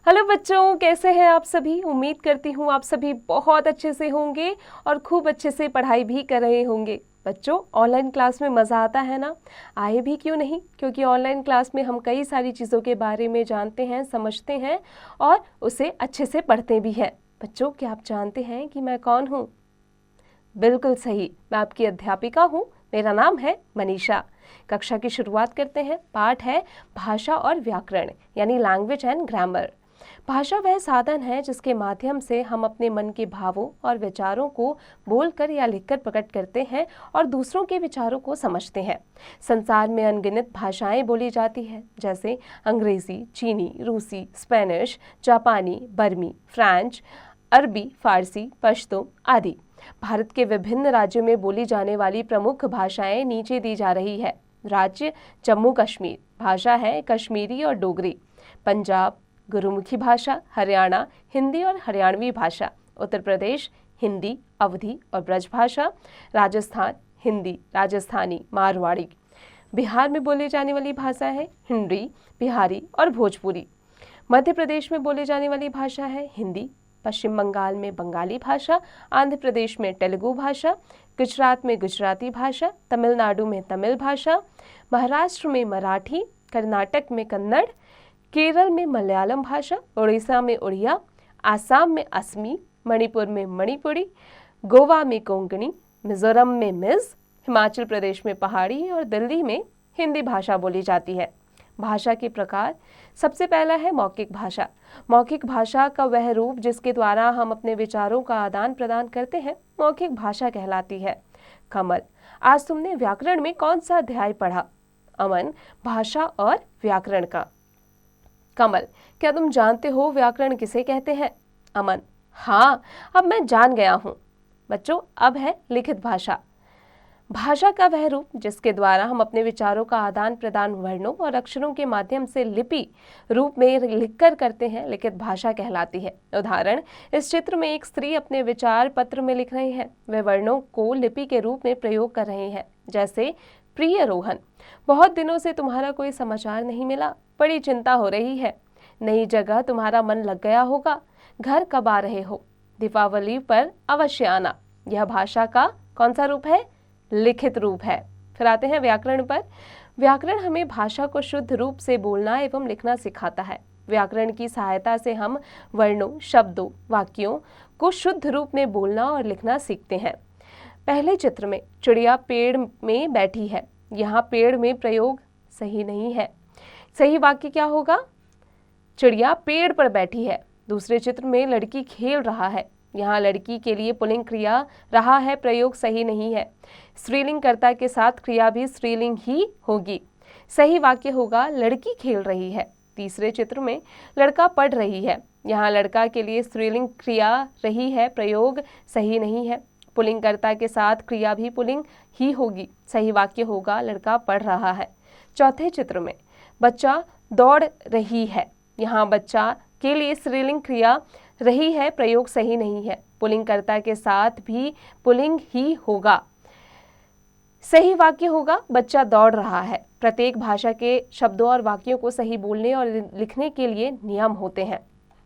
Hello बच्चों, कैसे हैं आप सभी। उम्मीद करती हूँ आप सभी बहुत अच्छे से होंगे और खूब अच्छे से पढ़ाई भी कर रहे होंगे। बच्चों, ऑनलाइन क्लास में मज़ा आता है ना। आए भी क्यों नहीं, क्योंकि ऑनलाइन क्लास में हम कई सारी चीज़ों के बारे में जानते हैं, समझते हैं और उसे अच्छे से पढ़ते भी हैं। बच्चों, क्या आप जानते हैं कि मैं कौन हूँ? बिल्कुल सही, मैं आपकी अध्यापिका हूँ। मेरा नाम है मनीषा। कक्षा की शुरुआत करते हैं। पाठ है भाषा और व्याकरण, यानी लैंग्वेज एंड ग्रामर। भाषा वह साधन है जिसके माध्यम से हम अपने मन के भावों और विचारों को बोलकर या लिखकर प्रकट करते हैं और दूसरों के विचारों को समझते हैं। संसार में अनगिनत भाषाएं बोली जाती हैं, जैसे अंग्रेजी, चीनी, रूसी, स्पेनिश, जापानी, बर्मी, फ्रेंच, अरबी, फारसी, पश्तो आदि। भारत के विभिन्न राज्यों में बोली जाने वाली प्रमुख भाषाएं नीचे दी जा रही है। राज्य जम्मू कश्मीर, भाषा है कश्मीरी और डोगरी। पंजाब गुरुमुखी भाषा, हरियाणा हिंदी और हरियाणवी भाषा। उत्तर प्रदेश हिंदी, अवधी और ब्रज भाषा। राजस्थान हिंदी, राजस्थानी, मारवाड़ी। बिहार में बोली जाने वाली भाषा है हिंदी, बिहारी और भोजपुरी। मध्य प्रदेश में बोली जाने वाली भाषा है हिंदी। पश्चिम बंगाल में बंगाली भाषा, आंध्र प्रदेश में तेलुगु भाषा, गुजरात में गुजराती भाषा, तमिलनाडु में तमिल भाषा, महाराष्ट्र में मराठी, कर्नाटक में कन्नड़, केरल में मलयालम भाषा, उड़ीसा में उड़िया, आसाम में असमी, मणिपुर में मणिपुरी, गोवा में कोंकणी, मिजोरम में मिज, हिमाचल प्रदेश में पहाड़ी और दिल्ली में हिंदी भाषा बोली जाती है। भाषा के प्रकार, सबसे पहला है मौखिक भाषा। मौखिक भाषा का वह रूप जिसके द्वारा हम अपने विचारों का आदान प्रदान करते हैं, मौखिक भाषा कहलाती है। कमल, आज तुमने व्याकरण में कौन सा अध्याय पढ़ा? अमन, भाषा और व्याकरण का। कमल, क्या तुम जानते हो व्याकरण किसे कहते हैं? अमन, हाँ, अब मैं जान गया हूँ। बच्चों, अब है लिखित भाषा। भाषा का वह रूप जिसके द्वारा हम अपने विचारों का आदान प्रदान वर्णों और अक्षरों के माध्यम से लिपि रूप में लिखकर करते हैं, लिखित भाषा कहलाती है। उदाहरण, इस चित्र में एक स्त्री अपने विचार पत्र में लिख रही है। वे वर्णों को लिपि के रूप में प्रयोग कर रहे हैं, जैसे प्रिय रोहन, बहुत दिनों से तुम्हारा कोई समाचार नहीं मिला, बड़ी चिंता हो रही है। नई जगह तुम्हारा मन लग गया होगा, घर कब आ रहे हो? दीपावली पर अवश्य आना। यह भाषा का कौन सा रूप है? लिखित रूप है। फिर आते हैं व्याकरण पर। व्याकरण हमें भाषा को शुद्ध रूप से बोलना एवं लिखना सिखाता है। व्याकरण की सहायता से हम वर्णों, शब्दों, वाक्यों को शुद्ध रूप में बोलना और लिखना सीखते हैं। पहले चित्र में चिड़िया पेड़ में बैठी है। यहाँ पेड़ में प्रयोग सही नहीं है। सही वाक्य क्या होगा? चिड़िया पेड़ पर बैठी है। दूसरे चित्र में लड़की खेल रहा है। यहाँ लड़की के लिए पुल्लिंग क्रिया रहा है, प्रयोग सही नहीं है। स्त्रीलिंग कर्ता के साथ क्रिया भी स्त्रीलिंग ही होगी। सही वाक्य होगा लड़की खेल रही है। तीसरे चित्र में लड़का पढ़ रही है। यहाँ लड़का के लिए स्त्रीलिंग क्रिया रही है, प्रयोग सही नहीं है। पुल्लिंग कर्ता के साथ क्रिया भी पुल्लिंग ही होगी। सही वाक्य होगा लड़का पढ़ रहा है। चौथे चित्र में बच्चा दौड़ रही है। यहाँ बच्चा के लिए स्त्रीलिंग क्रिया रही है, प्रयोग सही नहीं है। पुल्लिंग कर्ता के साथ भी पुल्लिंग ही होगा। सही वाक्य होगा बच्चा दौड़ रहा है। प्रत्येक भाषा के शब्दों और वाक्यों को सही बोलने और लिखने के लिए नियम होते हैं।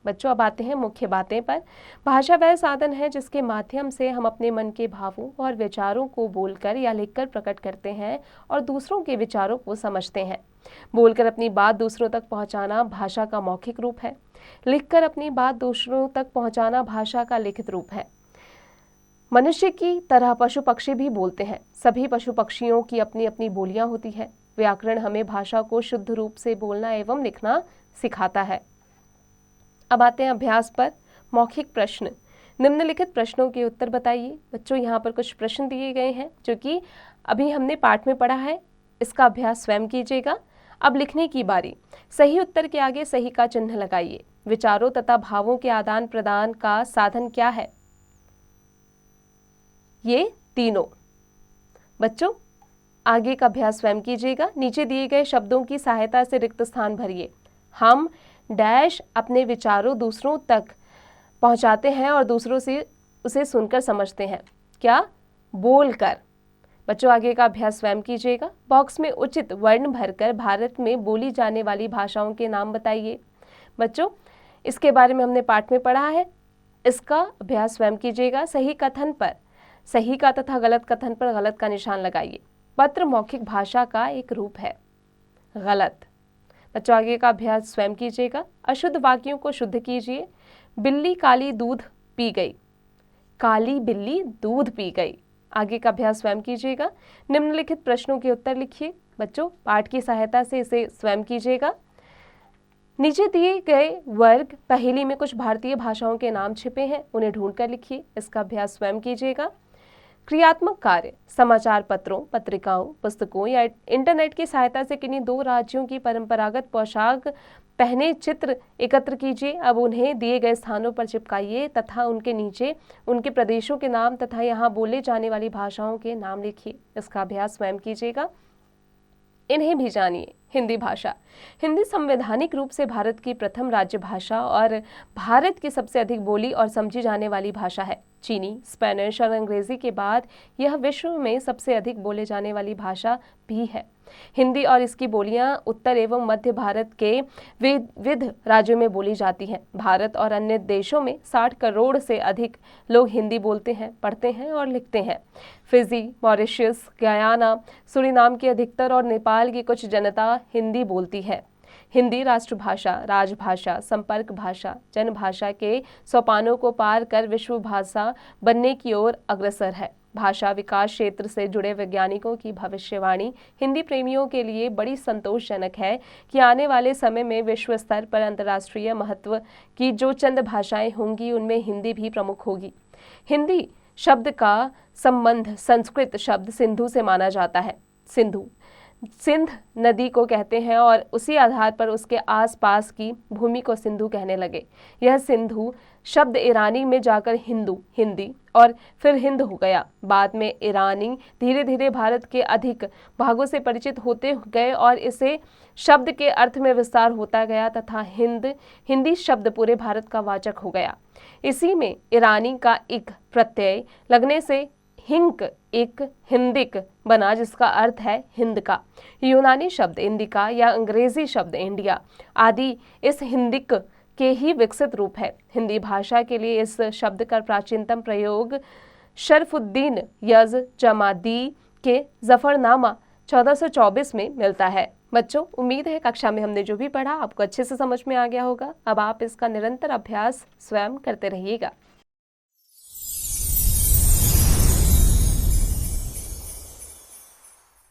बच्चों, अब आते हैं मुख्य बातें पर। भाषा वह साधन है जिसके माध्यम से हम अपने मन के भावों और विचारों को बोलकर या लिखकर प्रकट करते हैं और दूसरों के विचारों को समझते हैं। बोलकर अपनी बात दूसरों तक पहुंचाना भाषा का मौखिक रूप है। लिखकर अपनी बात दूसरों तक पहुंचाना भाषा का लिखित रूप है। मनुष्य की तरह पशु पक्षी भी बोलते हैं। सभी पशु पक्षियों की अपनी अपनी बोलियां होती है। व्याकरण हमें भाषा को शुद्ध रूप से बोलना एवं लिखना सिखाता है। अब आते हैं अभ्यास पर। मौखिक प्रश्न, निम्नलिखित प्रश्नों के उत्तर बताइए। बच्चों, यहाँ पर कुछ प्रश्न दिए गए हैं जो कि अभी हमने पाठ में पढ़ा है। इसका अभ्यास स्वयं कीजिएगा। अब लिखने की बारी। सही उत्तर के आगे सही का चिन्ह लगाइए। विचारों तथा भावों के आदान प्रदान का साधन क्या है? ये तीनों। बच्चों, आगे का अभ्यास स्वयं कीजिएगा। नीचे दिए गए शब्दों की सहायता से रिक्त स्थान भरिए। हम डैश अपने विचारों दूसरों तक पहुंचाते हैं और दूसरों से उसे सुनकर समझते हैं। क्या? बोलकर। बच्चों, आगे का अभ्यास स्वयं कीजिएगा। बॉक्स में उचित वर्ण भरकर भारत में बोली जाने वाली भाषाओं के नाम बताइए। बच्चों, इसके बारे में हमने पाठ में पढ़ा है। इसका अभ्यास स्वयं कीजिएगा। सही कथन पर सही का तथा गलत कथन पर गलत का निशान लगाइए। पत्र मौखिक भाषा का एक रूप है। गलत। बच्चों आगे का अभ्यास स्वयं कीजिएगा। अशुद्ध वाक्यों को शुद्ध कीजिए। बिल्ली काली दूध पी गई। काली बिल्ली दूध पी गई। आगे का अभ्यास स्वयं कीजिएगा। निम्नलिखित प्रश्नों के उत्तर लिखिए। बच्चों पाठ की सहायता से इसे स्वयं कीजिएगा। नीचे दिए गए वर्ग पहेली में कुछ भारतीय भाषाओं के नाम छिपे हैं, उन्हें ढूंढकर लिखिए। इसका अभ्यास स्वयं कीजिएगा। क्रियात्मक कार्य समाचार पत्रों, पत्रिकाओं, पुस्तकों या इंटरनेट की सहायता से किन्हीं दो राज्यों की परंपरागत पोशाक पहने चित्र एकत्र कीजिए। अब उन्हें दिए गए स्थानों पर चिपकाइए तथा उनके नीचे उनके प्रदेशों के नाम तथा यहाँ बोले जाने वाली भाषाओं के नाम लिखिए। इसका अभ्यास स्वयं कीजिएगा। इन्हें भी जानिए। हिंदी भाषा। हिंदी संवैधानिक रूप से भारत की प्रथम राज्य भाषा और भारत की सबसे अधिक बोली और समझी जाने वाली भाषा है। चीनी, स्पेनिश और अंग्रेजी के बाद यह विश्व में सबसे अधिक बोले जाने वाली भाषा भी है। हिंदी और इसकी बोलियां उत्तर एवं मध्य भारत के विविध राज्यों में बोली जाती हैं। भारत और अन्य देशों में 60 करोड़ से अधिक लोग हिंदी बोलते हैं, पढ़ते हैं और लिखते हैं। फिजी, मॉरिशस, गयाना, सूरीनाम की अधिकतर और नेपाल की कुछ जनता हिंदी बोलती है। हिंदी राष्ट्रभाषा, राजभाषा, संपर्क भाषा, जनभाषा के सोपानों को पार कर विश्व भाषा बनने की ओर अग्रसर है। भाषा विकास क्षेत्र से जुड़े वैज्ञानिकों की भविष्यवाणी हिंदी प्रेमियों के लिए बड़ी संतोषजनक है कि आने वाले समय में विश्व स्तर पर अंतर्राष्ट्रीय महत्व की जो चंद भाषाएं होंगी उनमें हिंदी भी प्रमुख होगी। हिंदी शब्द का संबंध संस्कृत शब्द सिंधु से माना जाता है। सिंधु सिंध नदी को कहते हैं और उसी आधार पर उसके आसपास की भूमि को सिंधु कहने लगे। यह सिंधु शब्द ईरानी में जाकर हिंदू, हिंदी और फिर हिंद हो गया। बाद में ईरानी धीरे धीरे भारत के अधिक भागों से परिचित होते गए और इसे शब्द के अर्थ में विस्तार होता गया तथा हिंदी शब्द पूरे भारत का वाचक हो गया। इसी में ईरानी का एक प्रत्यय लगने से हिंक एक हिंदिक बना जिसका अर्थ है हिंद का। यूनानी शब्द इंडिका या अंग्रेजी शब्द इंडिया आदि इस हिंदिक के ही विकसित रूप है। हिंदी भाषा के लिए इस शब्द का प्राचीनतम प्रयोग शरफुद्दीन यज़ जमादी के जफरनामा 1424 में मिलता है। बच्चों उम्मीद है कक्षा में हमने जो भी पढ़ा आपको अच्छे से समझ में आ गया होगा। अब आप इसका निरंतर अभ्यास स्वयं करते रहिएगा।